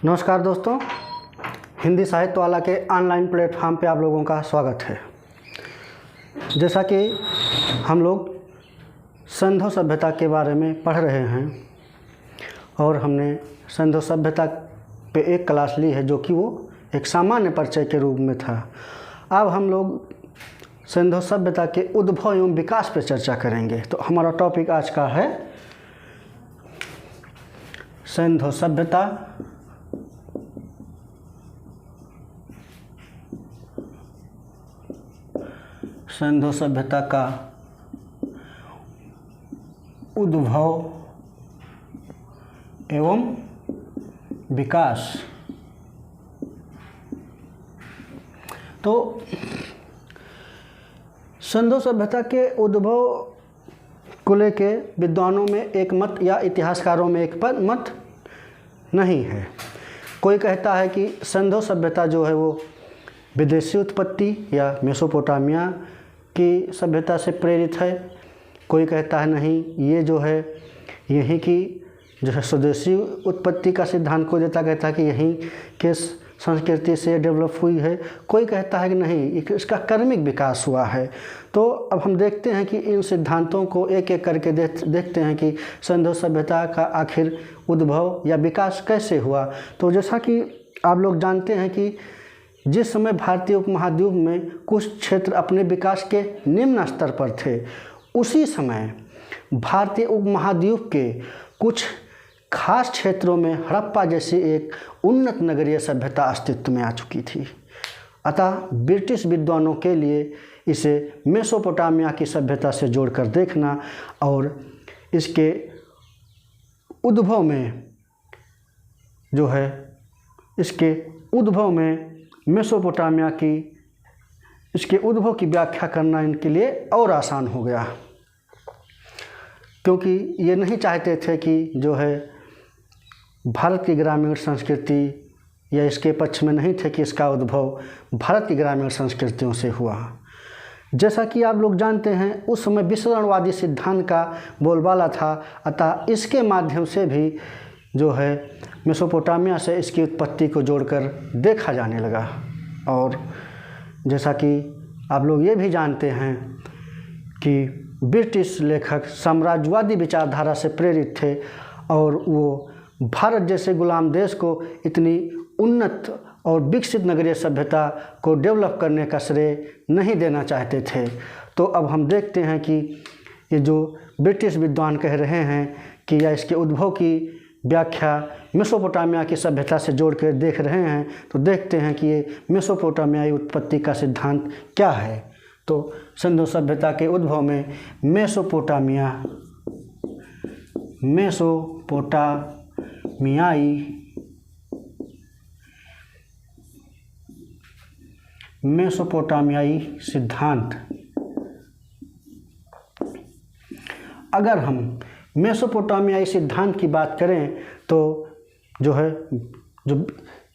नमस्कार दोस्तों, हिंदी साहित्य वाला के ऑनलाइन प्लेटफॉर्म पे आप लोगों का स्वागत है। जैसा कि हम लोग सिंधु सभ्यता के बारे में पढ़ रहे हैं और हमने सिंधु सभ्यता पे एक क्लास ली है जो कि वो एक सामान्य परिचय के रूप में था। अब हम लोग सिंधु सभ्यता के उद्भव एवं विकास पे चर्चा करेंगे। तो हमारा टॉपिक आज का है सिंधु सभ्यता सिंधु सभ्यता का उद्भव एवं विकास। तो सिंधु सभ्यता के उद्भव को लेके विद्वानों में एक मत या इतिहासकारों में एक मत नहीं है। कोई कहता है कि सिंधु सभ्यता जो है वो विदेशी उत्पत्ति या मेसोपोटामिया की सभ्यता से प्रेरित है। कोई कहता है नहीं, ये जो है यहीं की जो है स्वदेशी उत्पत्ति का सिद्धांत को देता, कहता है कि यहीं के संस्कृति से डेवलप हुई है। कोई कहता है कि नहीं, इसका कर्मिक विकास हुआ है। तो अब हम देखते हैं कि इन सिद्धांतों को एक एक करके देखते हैं कि सिंधु सभ्यता का आखिर उद्भव या विकास कैसे हुआ। तो जैसा कि आप लोग जानते हैं कि जिस समय भारतीय उपमहाद्वीप में कुछ क्षेत्र अपने विकास के निम्न स्तर पर थे, उसी समय भारतीय उपमहाद्वीप के कुछ खास क्षेत्रों में हड़प्पा जैसी एक उन्नत नगरीय सभ्यता अस्तित्व में आ चुकी थी। अतः ब्रिटिश विद्वानों के लिए इसे मेसोपोटामिया की सभ्यता से जोड़कर देखना और इसके उद्भव में जो है इसके उद्भव में मेसोपोटामिया की इसके उद्भव की व्याख्या करना इनके लिए और आसान हो गया, क्योंकि ये नहीं चाहते थे कि जो है भारत की ग्रामीण संस्कृति या इसके पक्ष में नहीं थे कि इसका उद्भव भारत की ग्रामीण संस्कृतियों से हुआ। जैसा कि आप लोग जानते हैं, उस समय विसरणवादी सिद्धांत का बोलबाला था। अतः इसके माध्यम से भी जो है मेसोपोटामिया से इसकी उत्पत्ति को जोड़कर देखा जाने लगा। और जैसा कि आप लोग ये भी जानते हैं कि ब्रिटिश लेखक साम्राज्यवादी विचारधारा से प्रेरित थे और वो भारत जैसे गुलाम देश को इतनी उन्नत और विकसित नगरीय सभ्यता को डेवलप करने का श्रेय नहीं देना चाहते थे। तो अब हम देखते हैं कि ये जो ब्रिटिश विद्वान कह रहे हैं कि या इसके उद्भव की व्याख्या मेसोपोटामिया की सभ्यता से जोड़ कर देख रहे हैं, तो देखते हैं कि ये मेसोपोटामियाई उत्पत्ति का सिद्धांत क्या है। तो सिंधु सभ्यता के उद्भव में मेसोपोटामियाई सिद्धांत। अगर हम मेसोपोटामियाई सिद्धांत की बात करें तो जो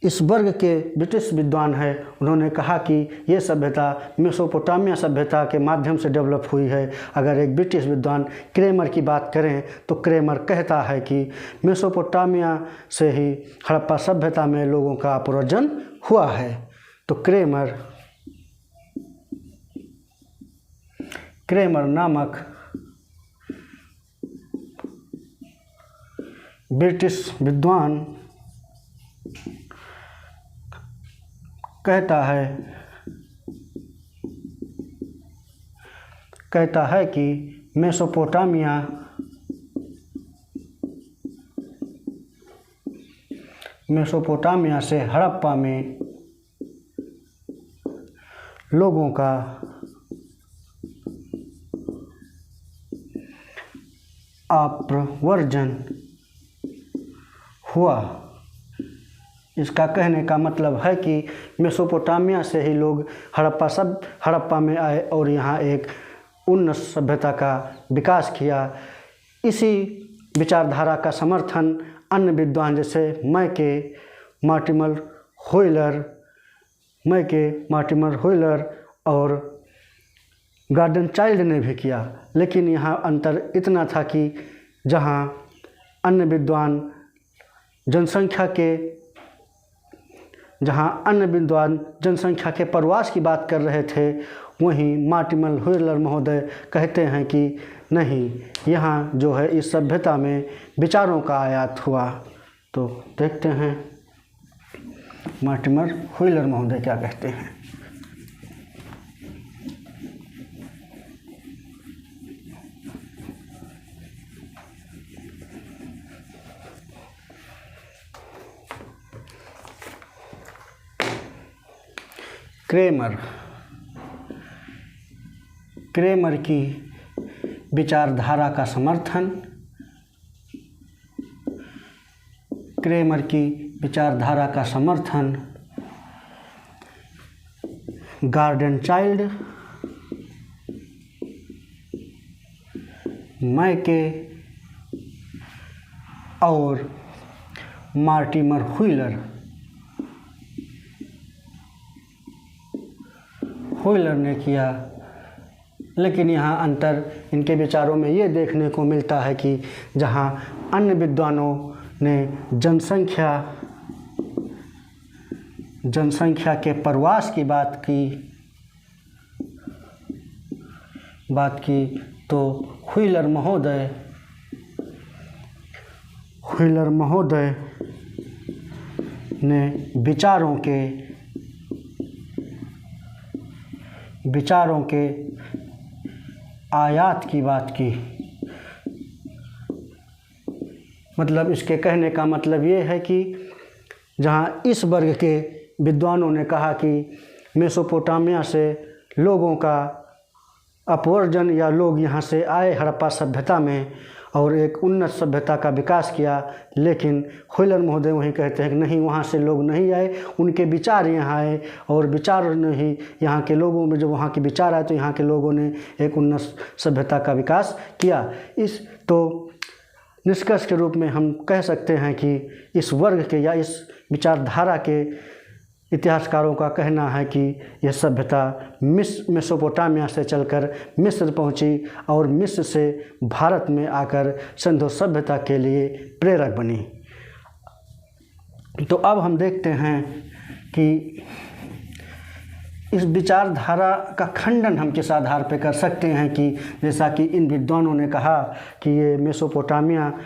इस वर्ग के ब्रिटिश विद्वान हैं, उन्होंने कहा कि ये सभ्यता मेसोपोटामिया सभ्यता के माध्यम से डेवलप हुई है। अगर एक ब्रिटिश विद्वान क्रेमर की बात करें तो क्रेमर कहता है कि मेसोपोटामिया से ही हड़प्पा सभ्यता में लोगों का प्रव्रजन हुआ है। तो क्रेमर नामक ब्रिटिश विद्वान कहता है कि मेसोपोटामिया से हड़प्पा में लोगों का अप्रव्रजन हुआ। इसका कहने का मतलब है कि मेसोपोटामिया से ही लोग हड़प्पा में आए और यहाँ एक उन्नत सभ्यता का विकास किया। इसी विचारधारा का समर्थन अन्य विद्वान जैसे मैके मार्टिमर हुइलर और गार्डन चाइल्ड ने भी किया। लेकिन यहाँ अंतर इतना था कि जहाँ अन्य विद्वान जनसंख्या के प्रवास की बात कर रहे थे, वहीं मार्टिमर हुइलर महोदय कहते हैं कि नहीं, यहाँ जो है इस सभ्यता में विचारों का आयात हुआ। तो देखते हैं मार्टिमर हुइलर महोदय क्या कहते हैं। क्रेमर की विचारधारा का समर्थन, गार्डन चाइल्ड, मैके और मार्टिमर हुइलर ने किया। लेकिन यहाँ अंतर इनके विचारों में ये देखने को मिलता है कि जहाँ अन्य विद्वानों ने जनसंख्या के प्रवास की बात की तो हुइलर महोदय ने विचारों के आयात की बात की। मतलब इसके कहने का मतलब ये है कि जहाँ इस वर्ग के विद्वानों ने कहा कि मेसोपोटामिया से लोगों का अपवर्जन या लोग यहाँ से आए हड़प्पा सभ्यता में और एक उन्नत सभ्यता का विकास किया, लेकिन हुइलर महोदय वहीं कहते हैं कि नहीं, वहाँ से लोग नहीं आए, उनके विचार यहाँ आए और विचार ने ही यहाँ के लोगों में, जब वहाँ के विचार आए तो यहाँ के लोगों ने एक उन्नत सभ्यता का विकास किया। तो निष्कर्ष के रूप में हम कह सकते हैं कि इस वर्ग के या इस विचारधारा के इतिहासकारों का कहना है कि यह सभ्यता मेसोपोटामिया से चलकर मिस्र पहुंची और मिस्र से भारत में आकर सिंधु सभ्यता के लिए प्रेरक बनी। तो अब हम देखते हैं कि इस विचारधारा का खंडन हम किस आधार पर कर सकते हैं कि जैसा कि इन विद्वानों ने कहा कि ये मेसोपोटामिया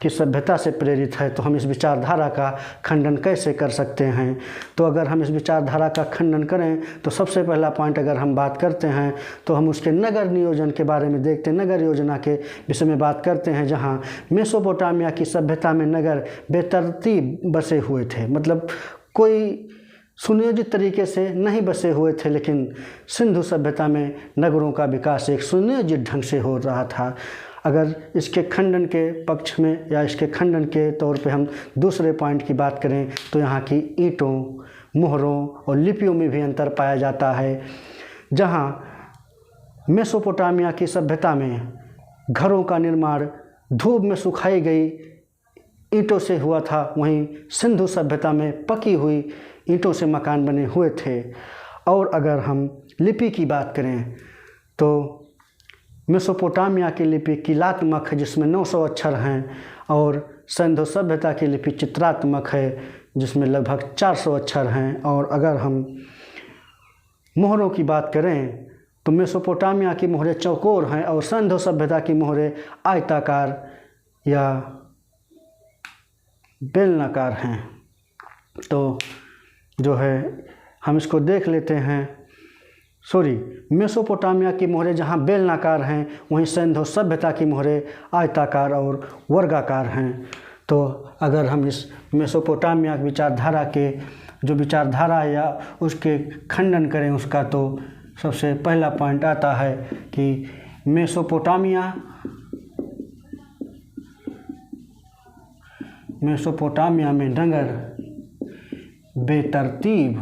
की सभ्यता से प्रेरित है, तो हम इस विचारधारा का खंडन कैसे कर सकते हैं। तो अगर हम इस विचारधारा का खंडन करें तो सबसे पहला पॉइंट अगर हम बात करते हैं तो हम उसके नगर नियोजन के बारे में देखते हैं, नगर योजना के विषय में बात करते हैं, जहाँ मेसोपोटामिया की सभ्यता में नगर बेतरतीब बसे हुए थे। मतलब कोई सुनियोजित तरीके से नहीं बसे हुए थे, लेकिन सिंधु सभ्यता में नगरों का विकास एक सुनियोजित ढंग से हो रहा था। अगर इसके खंडन के पक्ष में या इसके खंडन के तौर पे हम दूसरे पॉइंट की बात करें तो यहाँ की ईंटों, मोहरों और लिपियों में भी अंतर पाया जाता है। जहाँ मेसोपोटामिया की सभ्यता में घरों का निर्माण धूप में सुखाई गई ईंटों से हुआ था, वहीं सिंधु सभ्यता में पकी हुई ईंटों से मकान बने हुए थे। और अगर हम लिपि की बात करें तो मेसोपोटामिया की लिपि किलात्मक है, जिसमें 900 अक्षर हैं, और सिंधु सभ्यता की लिपि चित्रात्मक है, जिसमें लगभग 400 अक्षर हैं। और अगर हम मोहरों की बात करें तो मेसोपोटामिया की मोहरें चौकोर हैं और सिंधु सभ्यता की मोहरें आयताकार या बेलनाकार हैं। तो जो है हम इसको देख लेते हैं। मेसोपोटामिया की मोहरें जहाँ बेलनाकार हैं, वहीं सिंधु सभ्यता की मोहरें आयताकार और वर्गाकार हैं। तो अगर हम इस मेसोपोटामिया विचारधारा के जो विचारधारा या उसके खंडन करें उसका, तो सबसे पहला पॉइंट आता है कि मेसोपोटामिया में नगर बेतरतीब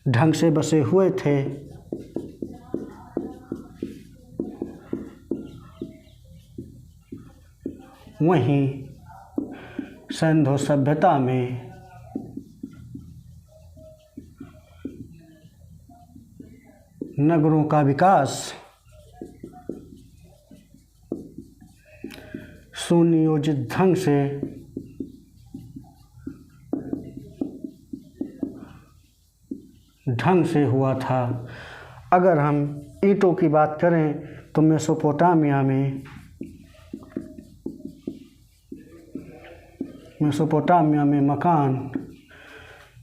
ढंग से बसे हुए थे। वहीं सिंधु सभ्यता में नगरों का विकास सुनियोजित ढंग से हुआ था। अगर हम ईंटों की बात करें तो मेसोपोटामिया में मकान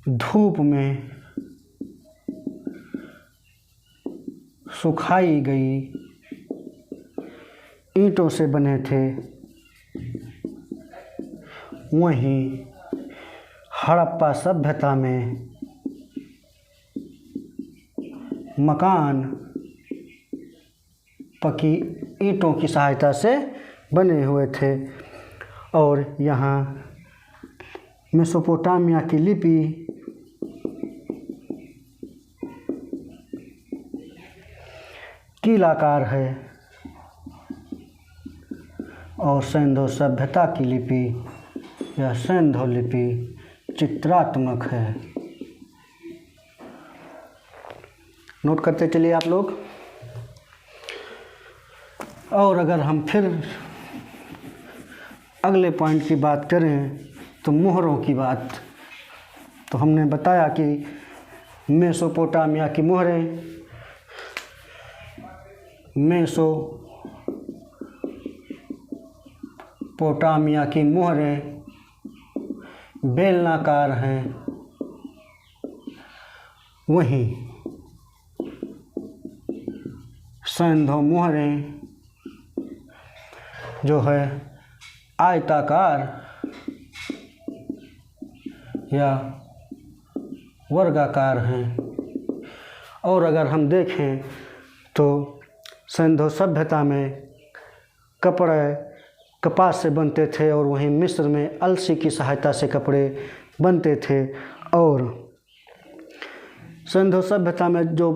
धूप में सुखाई गई ईंटों से बने थे। वहीं हड़प्पा सभ्यता में मकान पकी ईंटों की सहायता से बने हुए थे। और यहाँ मेसोपोटामिया की लिपि कीलाकार है और सिंधु सभ्यता की लिपि या सिंधु लिपि चित्रात्मक है। नोट करते चलिए आप लोग। और अगर हम फिर अगले पॉइंट की बात करें तो मोहरों की बात, तो हमने बताया कि मेसोपोटामिया की मोहरें बेलनाकार हैं। वहीं सिंधु मोहरें जो है आयताकार या वर्गाकार हैं। और अगर हम देखें तो सिंधु सभ्यता में कपड़े कपास से बनते थे और वहीं मिस्र में अलसी की सहायता से कपड़े बनते थे। और सिंधु सभ्यता में जो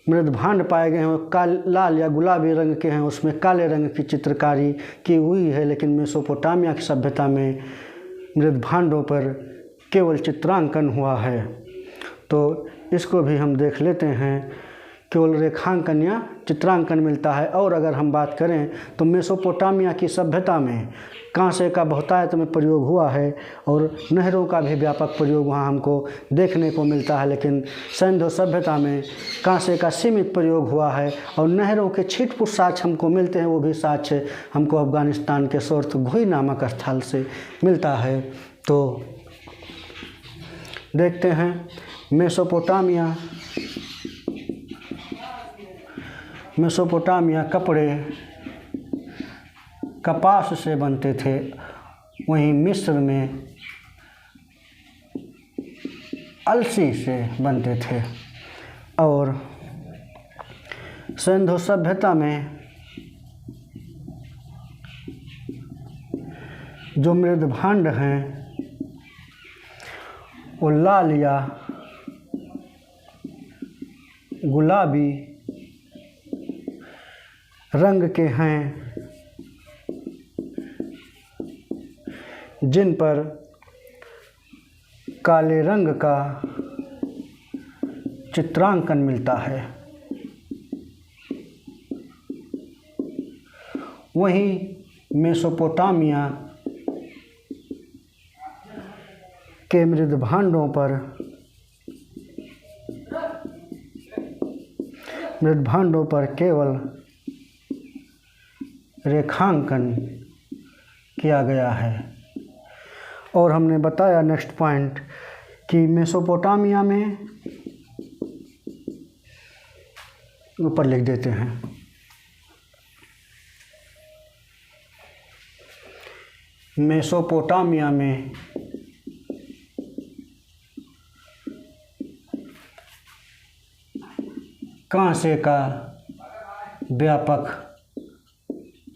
मृदभांड पाए गए हैं वो लाल या गुलाबी रंग के हैं, उसमें काले रंग की चित्रकारी की हुई है। लेकिन मेसोपोटामिया की सभ्यता में मृदभांडों पर केवल चित्रांकन हुआ है। तो इसको भी हम देख लेते हैं, केवल रेखांकन या चित्रांकन मिलता है। और अगर हम बात करें तो मेसोपोटामिया की सभ्यता में कांसे का बहुतायत में प्रयोग हुआ है और नहरों का भी व्यापक प्रयोग वहाँ हमको देखने को मिलता है। लेकिन सिंधु सभ्यता में कांसे का सीमित प्रयोग हुआ है और नहरों के छिटपुट साक्ष्य हमको मिलते हैं। वो भी साक्ष्य हमको अफगानिस्तान के सोर्तघुई नामक स्थल से मिलता है। तो देखते हैं मेसोपोटामिया कपड़े कपास से बनते थे। वहीं मिस्र में अलसी से बनते थे। और सिंधु सभ्यता में जो मृदभांड हैं वो लाल या गुलाबी रंग के हैं, जिन पर काले रंग का चित्रांकन मिलता है। वहीं मेसोपोटामिया के मृदभांडों पर केवल रेखांकन किया गया है। और हमने बताया नेक्स्ट पॉइंट कि मेसोपोटामिया में, ऊपर लिख देते हैं, मेसोपोटामिया में कांसे का व्यापक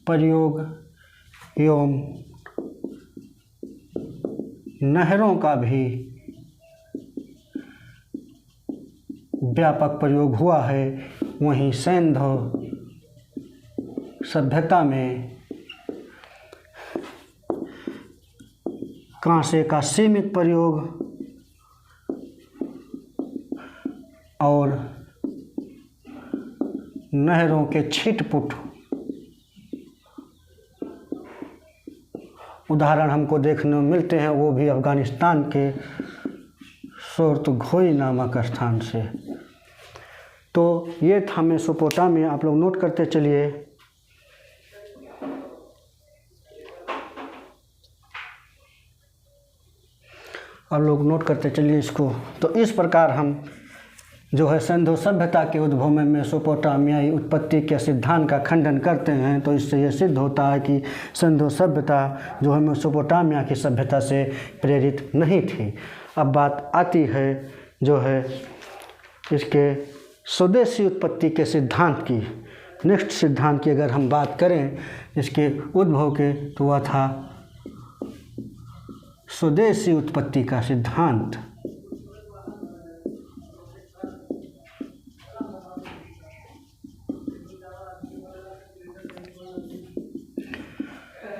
प्रयोग एवं नहरों का भी व्यापक प्रयोग हुआ है। वहीं सिंधु सभ्यता में कांसे का सीमित प्रयोग और नहरों के छिटपुट उदाहरण हमको देखने को मिलते हैं, वो भी अफ़गानिस्तान के सोर्तुघोई नामक स्थान से। तो ये था मेसोपोटामिया, आप लोग नोट करते चलिए। आप लोग नोट करते चलिए इसको। तो इस प्रकार हम जो है सिंधु सभ्यता के उद्भव में मेसोपोटामियाई उत्पत्ति के सिद्धांत का खंडन करते हैं। तो इससे ये सिद्ध होता है कि सिंधु सभ्यता जो है मेसोपोटामिया की सभ्यता से प्रेरित नहीं थी। अब बात आती है जो है इसके स्वदेशी उत्पत्ति के सिद्धांत की। नेक्स्ट सिद्धांत की अगर हम बात करें इसके उद्भव के, तो वह था स्वदेशी उत्पत्ति का सिद्धांत।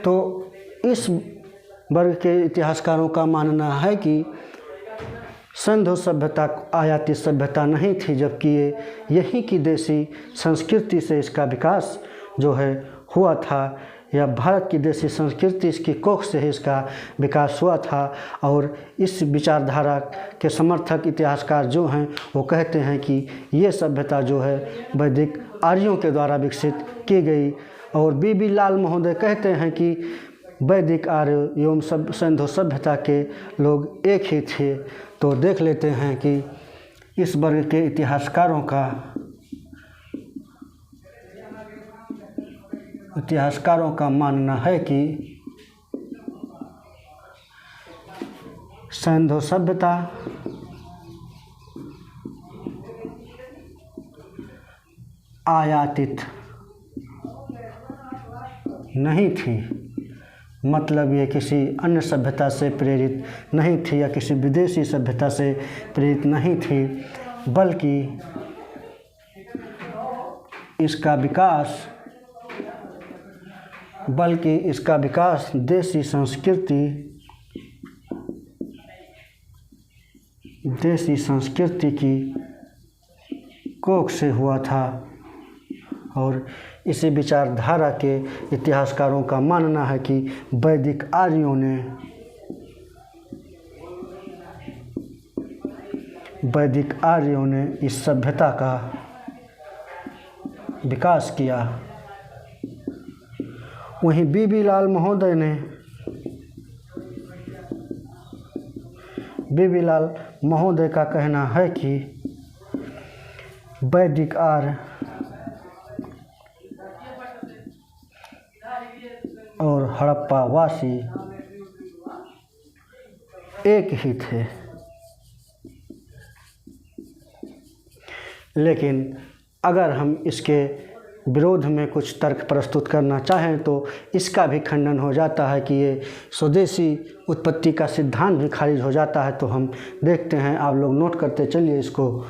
तो इस वर्ग के इतिहासकारों का मानना है कि सिंधु सभ्यता आयाती सभ्यता नहीं थी, जबकि ये यहीं की देसी संस्कृति से इसका विकास जो है हुआ था, या भारत की देसी संस्कृति इसकी कोख से ही इसका विकास हुआ था। और इस विचारधारा के समर्थक इतिहासकार जो हैं वो कहते हैं कि ये सभ्यता जो है वैदिक आर्यों के द्वारा विकसित की गई। और बी लाल महोदय कहते हैं कि वैदिक आर्य एवं सिंधु सभ्यता के लोग एक ही थे। तो देख लेते हैं कि इस वर्ग के इतिहासकारों का मानना है कि सिंधु सभ्यता आयातित नहीं थी, मतलब ये किसी अन्य सभ्यता से प्रेरित नहीं थी या किसी विदेशी सभ्यता से प्रेरित नहीं थी, बल्कि इसका विकास देसी संस्कृति की कोख से हुआ था। और इसी विचारधारा के इतिहासकारों का मानना है कि वैदिक आर्यों ने इस सभ्यता का विकास किया। वहीं बी लाल महोदय का कहना है कि वैदिक आर्य और हड़प्पा वासी एक ही थे। लेकिन अगर हम इसके विरोध में कुछ तर्क प्रस्तुत करना चाहें तो इसका भी खंडन हो जाता है कि ये स्वदेशी उत्पत्ति का सिद्धांत भी खारिज हो जाता है। तो हम देखते हैं, आप लोग नोट करते चलिए इसको।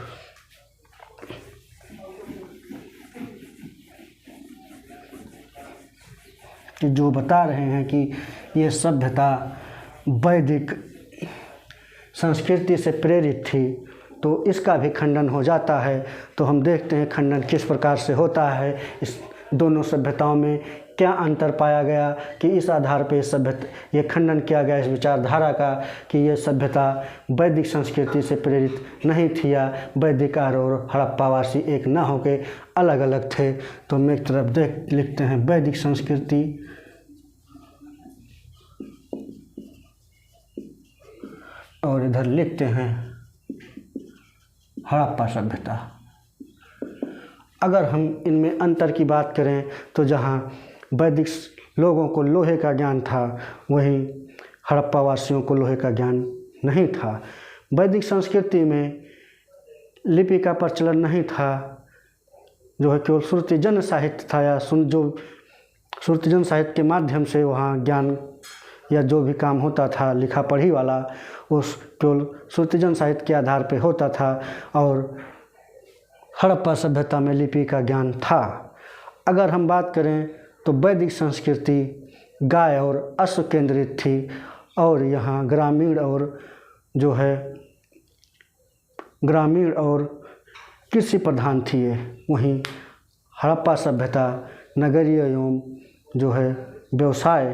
कि जो बता रहे हैं कि ये सभ्यता वैदिक संस्कृति से प्रेरित थी, तो इसका भी खंडन हो जाता है। तो हम देखते हैं खंडन किस प्रकार से होता है, इस दोनों सभ्यताओं में क्या अंतर पाया गया, कि इस आधार पे ये खंडन किया गया इस विचारधारा का कि ये सभ्यता वैदिक संस्कृति से प्रेरित नहीं थी या वैदिक आर्य और हड़प्पावासी एक न होके अलग अलग थे। तो हम एक तरफ लिखते हैं वैदिक संस्कृति और इधर लिखते हैं हड़प्पा सभ्यता। अगर हम इनमें अंतर की बात करें तो जहाँ वैदिक लोगों को लोहे का ज्ञान था, वहीं हड़प्पा वासियों को लोहे का ज्ञान नहीं था। वैदिक संस्कृति में लिपि का प्रचलन नहीं था, जो है केवल श्रुतिजन्य साहित्य था, या जो श्रुतिजन्य साहित्य के माध्यम से वहाँ ज्ञान या जो भी काम होता था लिखा पढ़ी वाला, उस केवल श्रुतिजन्य साहित्य के आधार पर होता था। और हड़प्पा सभ्यता में लिपि का ज्ञान था। अगर हम बात करें तो वैदिक संस्कृति गाय और अश्व केंद्रित थी, और यहाँ ग्रामीण और कृषि प्रधान थी। वहीं हड़प्पा सभ्यता नगरीय एवं जो है व्यवसाय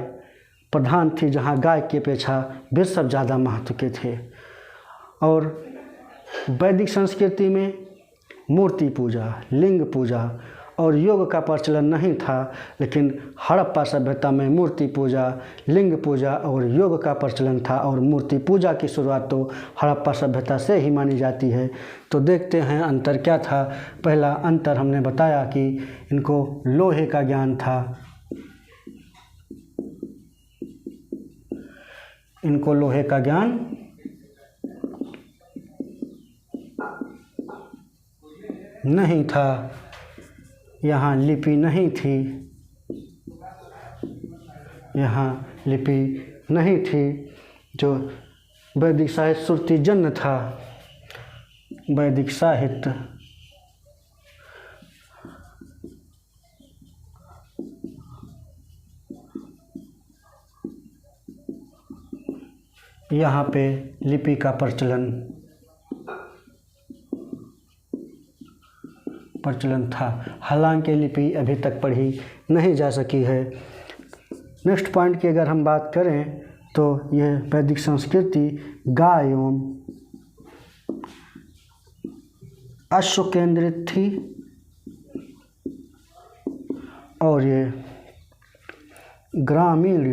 प्रधान थी, जहाँ गाय की अपेक्षा वृषभ ज़्यादा महत्व के थे। और वैदिक संस्कृति में मूर्ति पूजा, लिंग पूजा और योग का प्रचलन नहीं था, लेकिन हड़प्पा सभ्यता में मूर्ति पूजा, लिंग पूजा और योग का प्रचलन था। और मूर्ति पूजा की शुरुआत तो हड़प्पा सभ्यता से ही मानी जाती है। तो देखते हैं अंतर क्या था। पहला अंतर हमने बताया कि इनको लोहे का ज्ञान था, इनको लोहे का ज्ञान नहीं था, यहाँ लिपि नहीं थी, यहाँ लिपि नहीं थी। जो वैदिक साहित्य श्रुति जन्य था, वैदिक साहित्य यहाँ पे लिपि का प्रचलन था। हालांकि लिपि अभी तक पढ़ी नहीं जा सकी है। नेक्स्ट पॉइंट की अगर हम बात करें तो यह वैदिक संस्कृति गाय एवं अश्व केंद्रित थी और ये ग्रामीण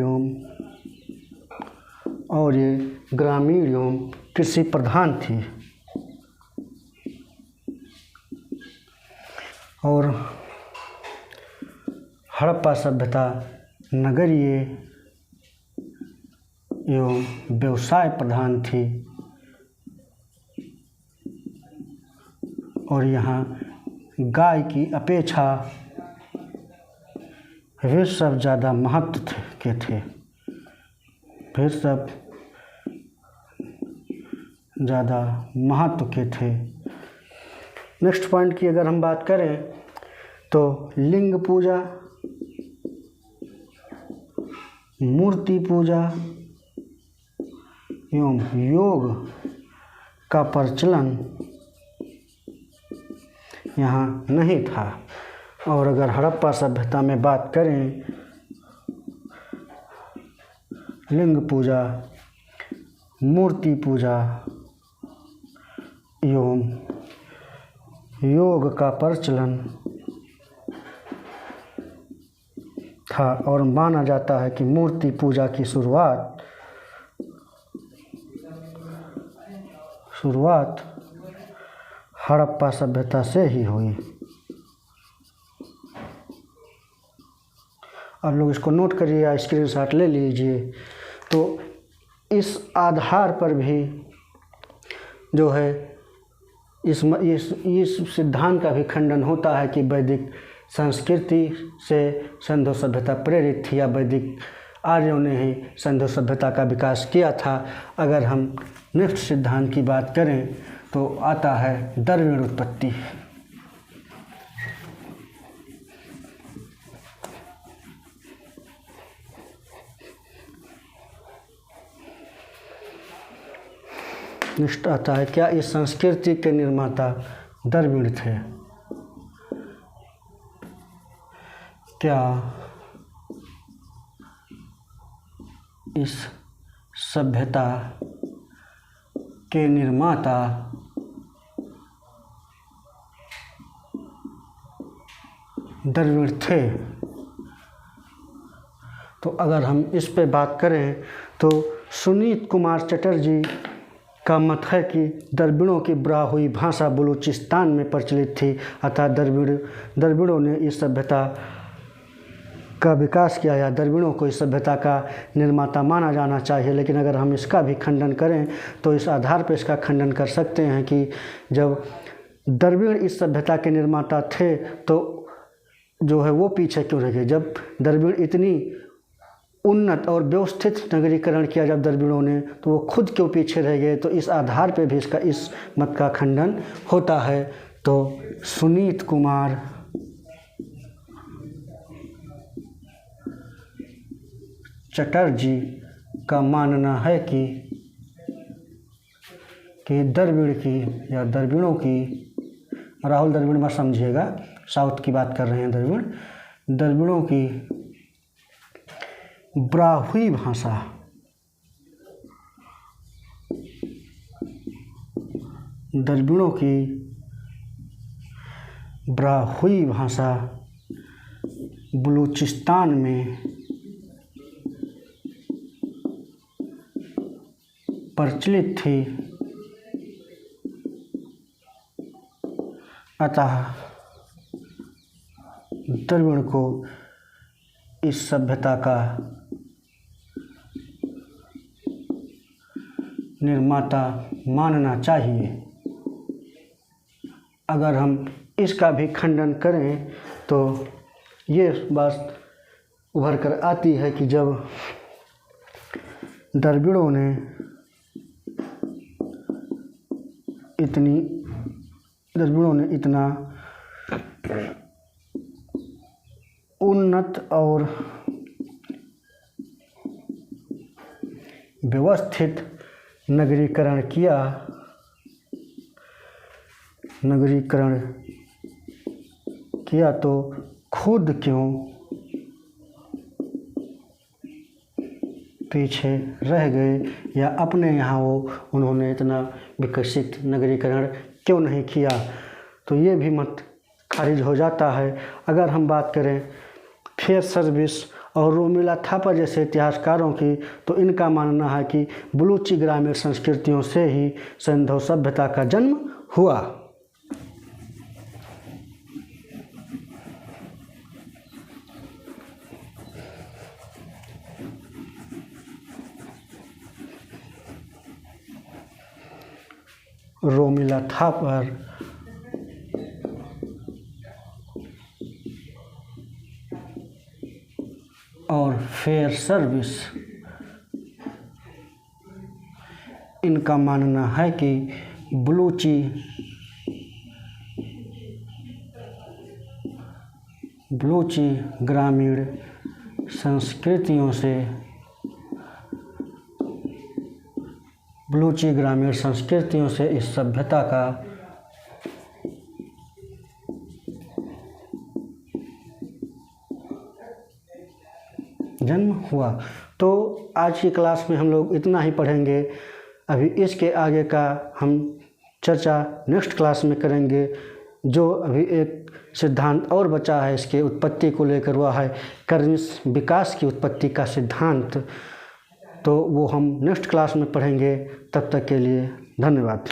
एवं कृषि प्रधान थी। और हड़प्पा सभ्यता नगरीय एवं व्यवसाय प्रधान थी और यहाँ गाय की अपेक्षा वृषभ ज़्यादा महत्व के थे, वृषभ ज़्यादा महत्व के थे। नेक्स्ट पॉइंट की अगर हम बात करें तो लिंग पूजा, मूर्ति पूजा एवं योग का प्रचलन यहाँ नहीं था। और अगर हड़प्पा सभ्यता में बात करें, लिंग पूजा, मूर्ति पूजा एवं योग का प्रचलन था। और माना जाता है कि मूर्ति पूजा की शुरुआत हड़प्पा सभ्यता से ही हुई। आप लोग इसको नोट करिए या स्क्रीनशॉट ले लीजिए। तो इस आधार पर भी जो है इस सिद्धांत का भी खंडन होता है कि वैदिक संस्कृति से सिंधु सभ्यता प्रेरित थी या वैदिक आर्यों ने ही सिंधु सभ्यता का विकास किया था। अगर हम नेक्स्ट सिद्धांत की बात करें तो आता है द्रविड़ उत्पत्ति। नेक्स्ट आता है, क्या इस संस्कृति के निर्माता द्रविड़ थे? क्या इस सभ्यता के निर्माता द्रविड़ थे? तो अगर हम इस पे बात करें तो सुनीत कुमार चटर्जी का मत है कि द्रविड़ों की ब्राहुई भाषा बलूचिस्तान में प्रचलित थी, अतः द्रविड़ों ने इस सभ्यता का विकास किया या द्रविड़ों को इस सभ्यता का निर्माता माना जाना चाहिए। लेकिन अगर हम इसका भी खंडन करें तो इस आधार पर इसका खंडन कर सकते हैं कि जब द्रविड़ इस सभ्यता के निर्माता थे तो जो है वो पीछे क्यों रह गए। जब द्रविड़ इतनी उन्नत और व्यवस्थित नगरीकरण किया जब द्रविड़ों ने, तो वो खुद क्यों पीछे रह गए। तो इस आधार पे भी इसका इस मत का खंडन होता है। तो सुनीत कुमार चटर्जी का मानना है कि द्रविड़ की या द्रविड़ों की, राहुल द्रविड़ मत समझिएगा, साउथ की बात कर रहे हैं द्रविड़ों की ब्राह्वी भाषा, द्रविड़ों की ब्राह्वी भाषा बलूचिस्तान में प्रचलित थी, अतः द्रविड़ को इस सभ्यता का निर्माता मानना चाहिए। अगर हम इसका भी खंडन करें तो ये बात उभर कर आती है कि जब द्रविड़ों ने इतना उन्नत और व्यवस्थित नगरीकरण किया तो खुद क्यों पीछे रह गए, या अपने यहाँ उन्होंने इतना विकसित नगरीकरण क्यों नहीं किया। तो ये भी मत खारिज हो जाता है। अगर हम बात करें फेयर सर्विस और रोमिला थापा जैसे इतिहासकारों की, तो इनका मानना है कि बलूची ग्रामीण संस्कृतियों से ही सिंधु सभ्यता का जन्म हुआ। रोमिला थापर और फेयर सर्विस, इनका मानना है कि बलूची ग्रामीण संस्कृतियों से इस सभ्यता का जन्म हुआ। तो आज की क्लास में हम लोग इतना ही पढ़ेंगे। अभी इसके आगे का हम चर्चा नेक्स्ट क्लास में करेंगे। जो अभी एक सिद्धांत और बचा है इसके उत्पत्ति को लेकर, वह है कर्निश विकास की उत्पत्ति का सिद्धांत। तो वो हम नेक्स्ट क्लास में पढ़ेंगे। तब तक के लिए धन्यवाद।